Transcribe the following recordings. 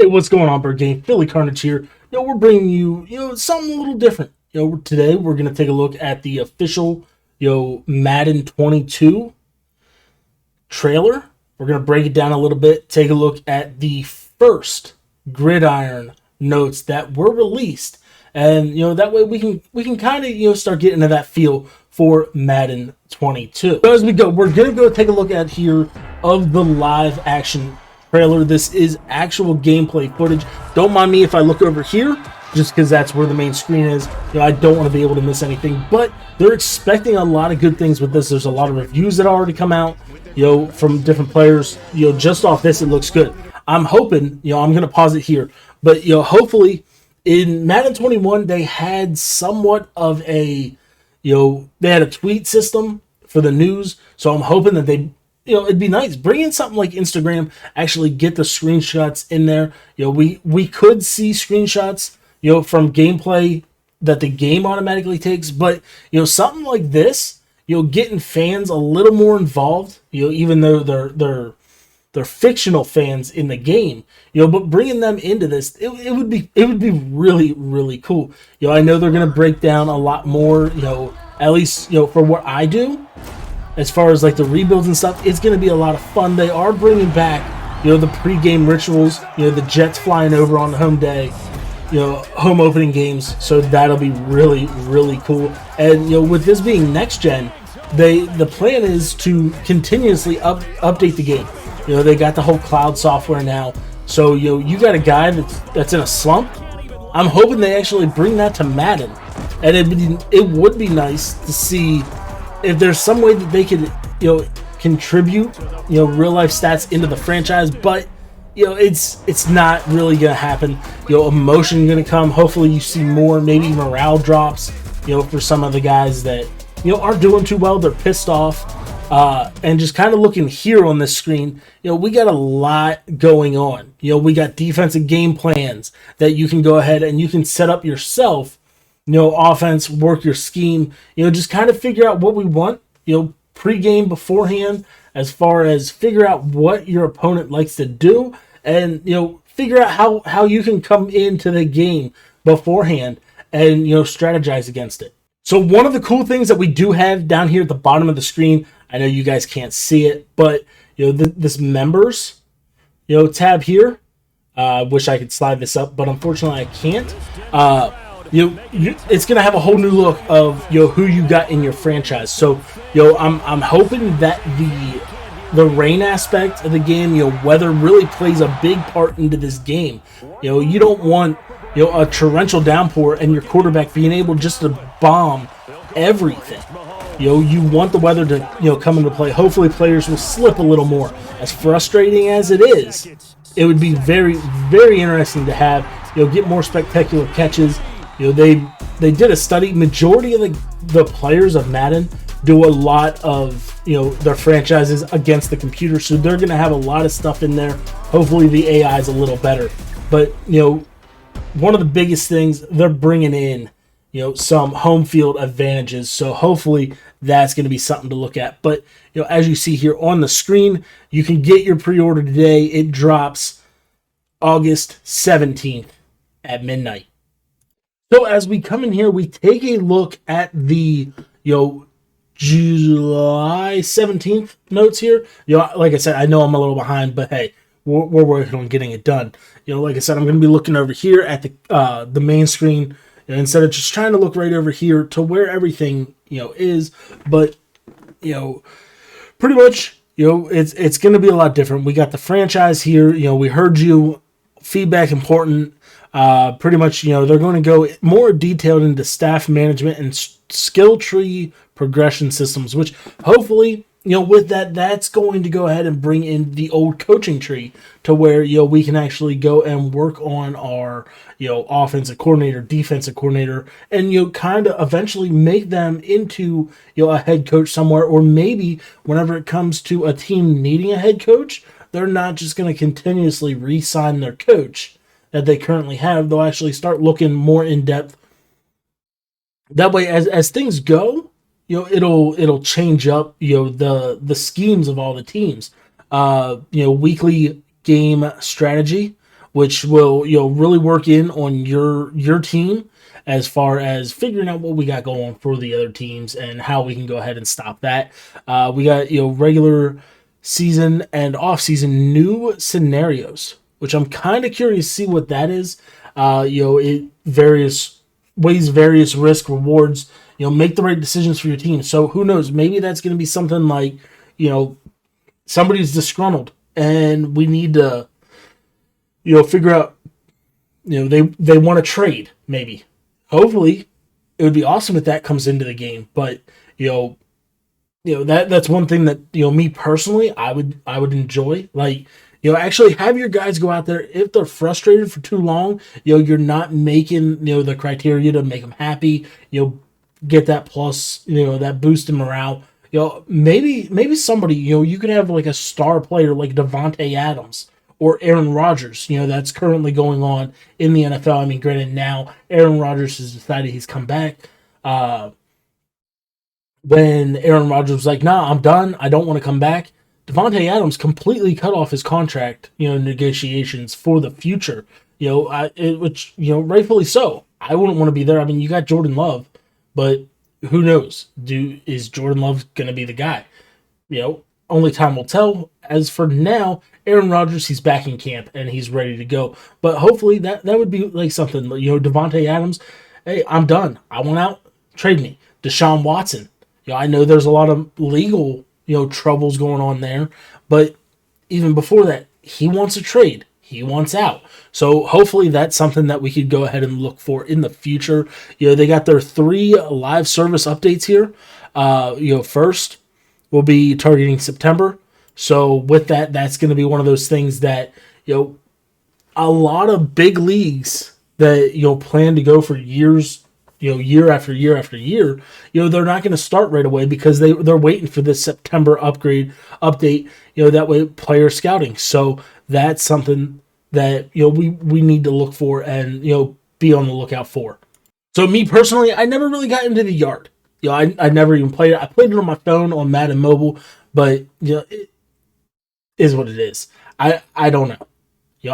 Hey, what's going on, Bird Gang? Philly Carnage here. We're bringing you, something a little different. Today we're gonna take a look at the official, Madden 22 trailer. We're gonna break it down a little bit. Take a look at the first gridiron notes that were released, and that way we can kind of start getting into that feel for Madden 22. So as we go, we're gonna go take a look at here of the live action trailer. This is actual gameplay footage. Don't mind me if I look over here, just because that's where the main screen is. I don't want to be able to miss anything, but they're expecting a lot of good things with this. There's a lot of reviews that already come out, from different players. Just off this, it looks good. I'm hoping, I'm going to pause it here, but, hopefully in Madden 21, they had somewhat of a, they had a tweet system for the news. So I'm hoping that they, it'd be nice. Bring in something like Instagram, actually get the screenshots in there. We could see screenshots, from gameplay that the game automatically takes, but, something like this, getting fans a little more involved, even though they're fictional fans in the game, but bringing them into this, it would be really, really cool. I know they're going to break down a lot more, at least, for what I do. As far as like the rebuilds and stuff, it's going to be a lot of fun. They are bringing back, the pre-game rituals, the Jets flying over on home day, home opening games. So that'll be really, really cool. And, with this being next gen, the plan is to continuously update the game. They got the whole cloud software now. So, you got a guy that's in a slump. I'm hoping they actually bring that to Madden. And it would be nice to see if there's some way that they could, contribute, real life stats into the franchise, but it's not really gonna happen. Emotion gonna come. Hopefully, you see more, maybe morale drops. For some of the guys that aren't doing too well, they're pissed off, and just kind of looking here on this screen. We got a lot going on. We got defensive game plans that you can go ahead and you can set up yourself. Offense, work your scheme, just kind of figure out what we want, pre-game beforehand, as far as figure out what your opponent likes to do, and, figure out how you can come into the game beforehand and, strategize against it. So one of the cool things that we do have down here at the bottom of the screen, I know you guys can't see it, but, this members, tab here, wish I could slide this up, but unfortunately I can't. It's gonna have a whole new look of who you got in your franchise. So I'm hoping that the rain aspect of the game, weather really plays a big part into this game. You don't want a torrential downpour and your quarterback being able just to bomb everything. You want the weather to come into play. Hopefully players will slip a little more. As frustrating as it is, it would be very, very interesting to have get more spectacular catches. They did a study. Majority of the players of Madden do a lot of their franchises against the computer, so they're going to have a lot of stuff in there. Hopefully the AI is a little better, but one of the biggest things, they're bringing in some home field advantages, so hopefully that's going to be something to look at. But as you see here on the screen, you can get your pre-order today. It drops August 17th at midnight. So as we come in here, we take a look at the July 17th notes here. Like I said, I know I'm a little behind, but hey, we're working on getting it done. Like I said, I'm going to be looking over here at the main screen, instead of just trying to look right over here to where everything is. But pretty much it's going to be a lot different. We got the franchise here. We heard you. Feedback important. Pretty much, they're going to go more detailed into staff management and skill tree progression systems, which hopefully, with that's going to go ahead and bring in the old coaching tree to where, we can actually go and work on our, offensive coordinator, defensive coordinator, and, kind of eventually make them into, a head coach somewhere, or maybe whenever it comes to a team needing a head coach, they're not just going to continuously re-sign their coach that they currently have. They'll actually start looking more in depth. That way, as things go, it'll change up, the schemes of all the teams. Weekly game strategy which will really work in on your team as far as figuring out what we got going for the other teams and how we can go ahead and stop that. We got regular season and off season new scenarios, which I'm kind of curious to see what that is. It various ways, various risk rewards. Make the right decisions for your team. So who knows? Maybe that's going to be something like somebody's disgruntled and we need to figure out they want to trade. Maybe, hopefully, it would be awesome if that comes into the game. But that's one thing that me personally I would enjoy. Like actually have your guys go out there if they're frustrated for too long. You're not making the criteria to make them happy. Get that plus that boost in morale. Maybe somebody you could have like a star player like Devontae Adams or Aaron Rodgers. That's currently going on in the NFL. I mean, granted, now Aaron Rodgers has decided he's come back. When Aaron Rodgers was like, "Nah, I'm done. I don't want to come back." Devontae Adams completely cut off his contract, negotiations for the future. Which rightfully so. I wouldn't want to be there. I mean, you got Jordan Love, but who knows? Is Jordan Love going to be the guy? Only time will tell. As for now, Aaron Rodgers, he's back in camp and he's ready to go. But hopefully that would be like something. Devontae Adams, hey, I'm done. I want out. Trade me. Deshaun Watson. I know there's a lot of legal troubles going on there, but even before that, he wants a trade. He wants out. So hopefully that's something that we could go ahead and look for in the future. They got their 3 live service updates here. First will be targeting September. So with that, that's going to be one of those things that a lot of big leagues that plan to go for years. Year after year after year, they're not going to start right away because they're waiting for this September update, that way player scouting. So that's something that, we need to look for and, be on the lookout for. So me personally, I never really got into the yard. I never even played it. I played it on my phone on Madden Mobile, but, it is what it is. I don't know.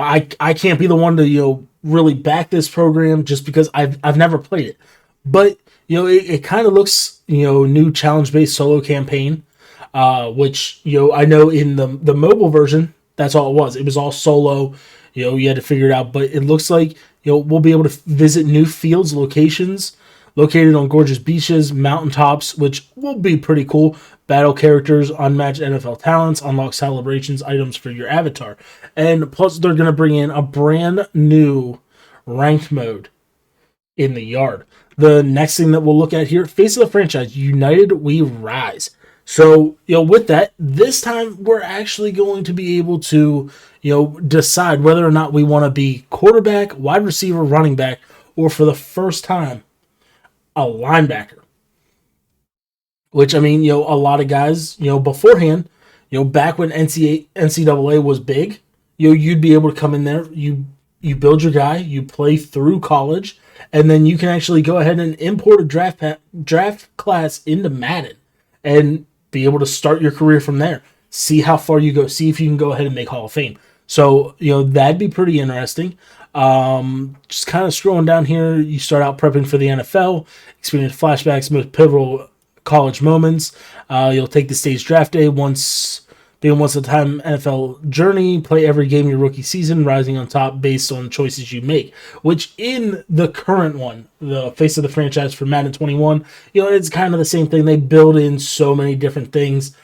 I can't be the one to, really back this program just because I've never played it. But, it kind of looks, new challenge-based solo campaign, which, I know in the mobile version, that's all it was. It was all solo. You had to figure it out. But it looks like, we'll be able to visit new fields, locations, located on gorgeous beaches, mountaintops, which will be pretty cool. Battle characters, unmatched NFL talents, unlock celebrations, items for your avatar. And plus, they're going to bring in a brand new ranked mode in the yard. The next thing that we'll look at here, face of the franchise, United We Rise. So, with that, this time we're actually going to be able to, decide whether or not we want to be quarterback, wide receiver, running back, or for the first time, a linebacker. Which, I mean, a lot of guys, beforehand, back when NCAA was big, you'd be able to come in there, you build your guy, you play through college, and then you can actually go ahead and import a draft class into Madden and be able to start your career from there. See how far you go. See if you can go ahead and make Hall of Fame. So, that'd be pretty interesting. Just kind of scrolling down here, you start out prepping for the NFL, experience flashbacks, most pivotal college moments. You'll take the stage draft day once a time NFL journey, play every game your rookie season, rising on top based on choices you make. Which in the current one, the face of the franchise for Madden 21, it's kind of the same thing. They build in so many different things,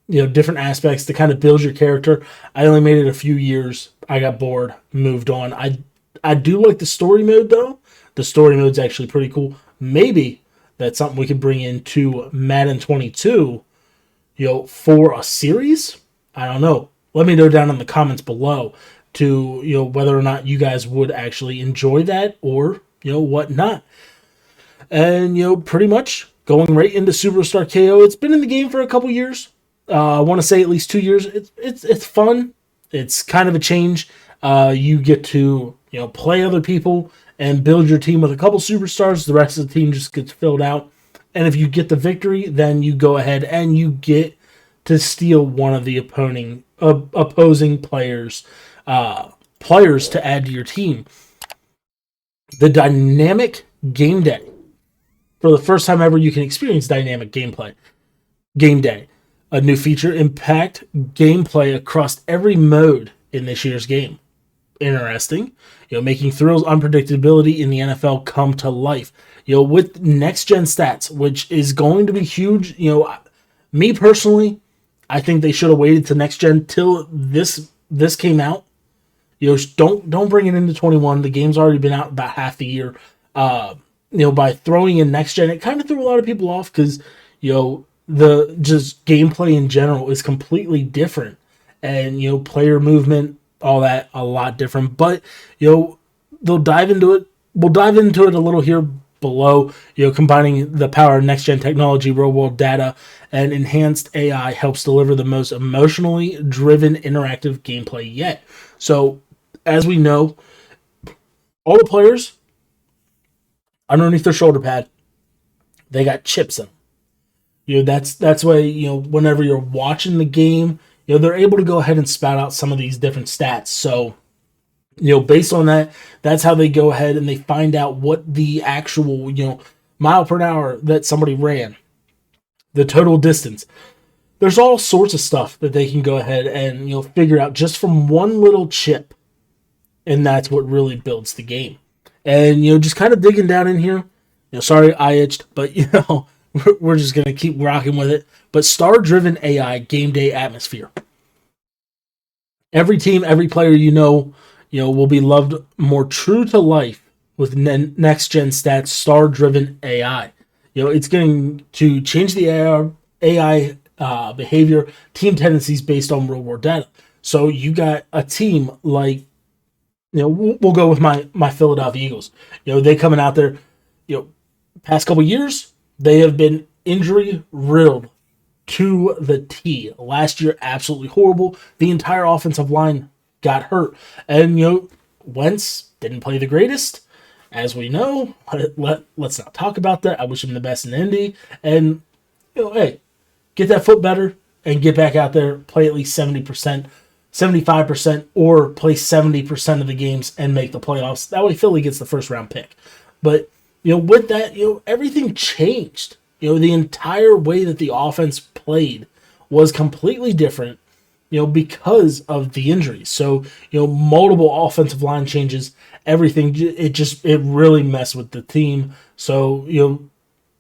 different aspects to kind of build your character. I only made it a few years. I got bored, moved on. I do like the story mode though. The story mode's actually pretty cool. Maybe that's something we could bring into Madden 22. For a series? I don't know. Let me know down in the comments below to, whether or not you guys would actually enjoy that or, what not. And, pretty much going right into Superstar KO. It's been in the game for a couple years. I want to say at least 2 years. It's fun. It's kind of a change. You get to, play other people and build your team with a couple superstars. The rest of the team just gets filled out. And if you get the victory, then you go ahead and you get to steal one of the opposing players' players to add to your team. The dynamic game day. For the first time ever, you can experience dynamic gameplay. Game day. A new feature impact gameplay across every mode in this year's game. Interesting. Making thrills, unpredictability in the NFL come to life. With next gen stats, which is going to be huge. Me personally, I think they should have waited to next gen till this came out. Don't bring it into 21. The game's already been out about half the year. By throwing in next gen, it kind of threw a lot of people off because the just gameplay in general is completely different, and player movement, all that, a lot different. But they'll dive into it. We'll dive into it a little here below. Combining the power of next gen technology, real world data, and enhanced AI helps deliver the most emotionally driven interactive gameplay yet. So, as we know, all the players underneath their shoulder pad, they got chips in them. That's why whenever you're watching the game, they're able to go ahead and spout out some of these different stats. So, based on that, that's how they go ahead and they find out what the actual mile per hour that somebody ran, the total distance. There's all sorts of stuff that they can go ahead and figure out just from one little chip, and that's what really builds the game. And just kind of digging down in here. Sorry I itched, but we're just gonna keep rocking with it. But star-driven AI game day atmosphere. Every team, every player will be loved more true to life with next gen stats, star-driven AI. It's going to change the AI behavior, team tendencies based on real world data. So you got a team like, we'll go with my Philadelphia Eagles. They coming out there, past couple years, they have been injury riddled to the T. Last year, absolutely horrible. The entire offensive line got hurt. And, Wentz didn't play the greatest, as we know. Let's not talk about that. I wish him the best in Indy. And, hey, get that foot better and get back out there, play at least 70%, 75%, or play 70% of the games and make the playoffs. That way Philly gets the first round pick. But, with that, everything changed. The entire way that the offense played was completely different, because of the injuries. So, multiple offensive line changes, everything, it really messed with the team. So,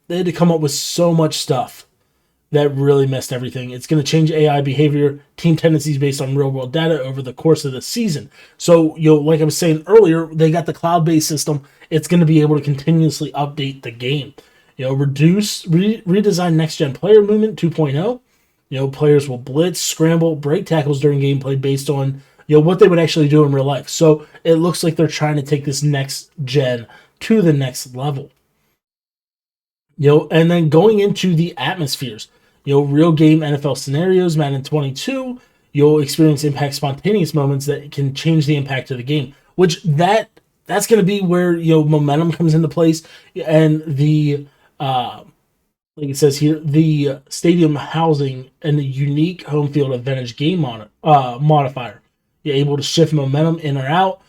they had to come up with so much stuff that really messed everything. It's going to change AI behavior, team tendencies based on real world data over the course of the season. So, like I was saying earlier, they got the cloud-based system. It's going to be able to continuously update the game. Redesign next-gen player movement 2.0. Players will blitz, scramble, break tackles during gameplay based on what they would actually do in real life. So it looks like they're trying to take this next gen to the next level. And then going into the atmospheres, real game NFL scenarios, Madden 22, you'll experience impact spontaneous moments that can change the impact of the game, which that's going to be where, momentum comes into place, and the, like it says here, the stadium housing and the unique home field advantage game modifier. You're able to shift momentum in or out,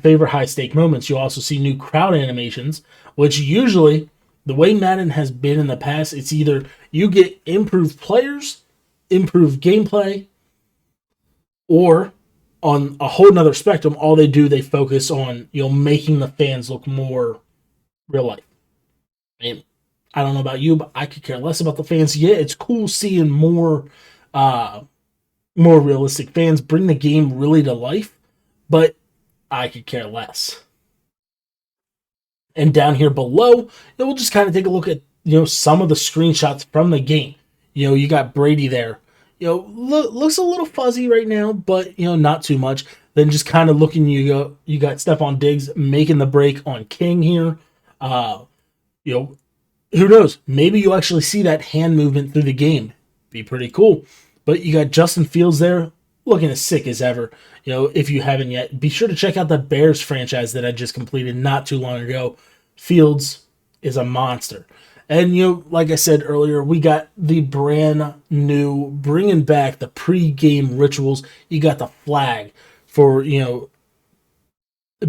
favor high-stake moments. You'll also see new crowd animations, which usually, the way Madden has been in the past, it's either you get improved players, improved gameplay, or on a whole nother spectrum, all they focus on, making the fans look more real life. And I don't know about you, but I could care less about the fans. Yeah, it's cool seeing more realistic fans bring the game really to life, but I could care less. And down here below, we'll just kind of take a look at, some of the screenshots from the game. You got Brady there. Looks a little fuzzy right now, but, not too much. Then just kind of looking, you got Stephon Diggs making the break on King here. Who knows? Maybe you'll actually see that hand movement through the game. Be pretty cool. But you got Justin Fields there, looking as sick as ever. If you haven't yet, be sure to check out the Bears franchise that I just completed not too long ago. Fields is a monster. And, like I said earlier, we got the brand new, bringing back the pre-game rituals. You got the flag for,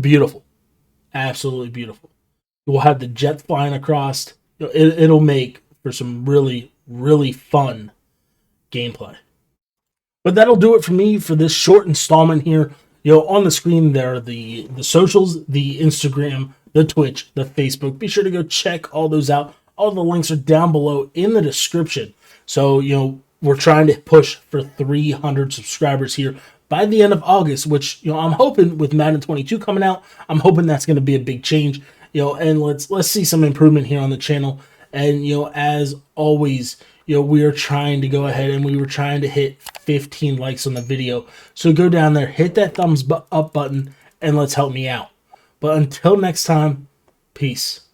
beautiful, absolutely beautiful. We'll have the jet flying across. It'll make for some really, really fun gameplay. But that'll do it for me for this short installment here. On the screen there are the socials, the Instagram, the Twitch, the Facebook. Be sure to go check all those out. All the links are down below in the description. So, we're trying to push for 300 subscribers here by the end of August, which, I'm hoping with Madden 22 coming out, I'm hoping that's going to be a big change, and let's see some improvement here on the channel. And, as always, we are trying to go ahead and we were trying to hit 15 likes on the video. So go down there, hit that thumbs up button, and let's help me out. But until next time, peace.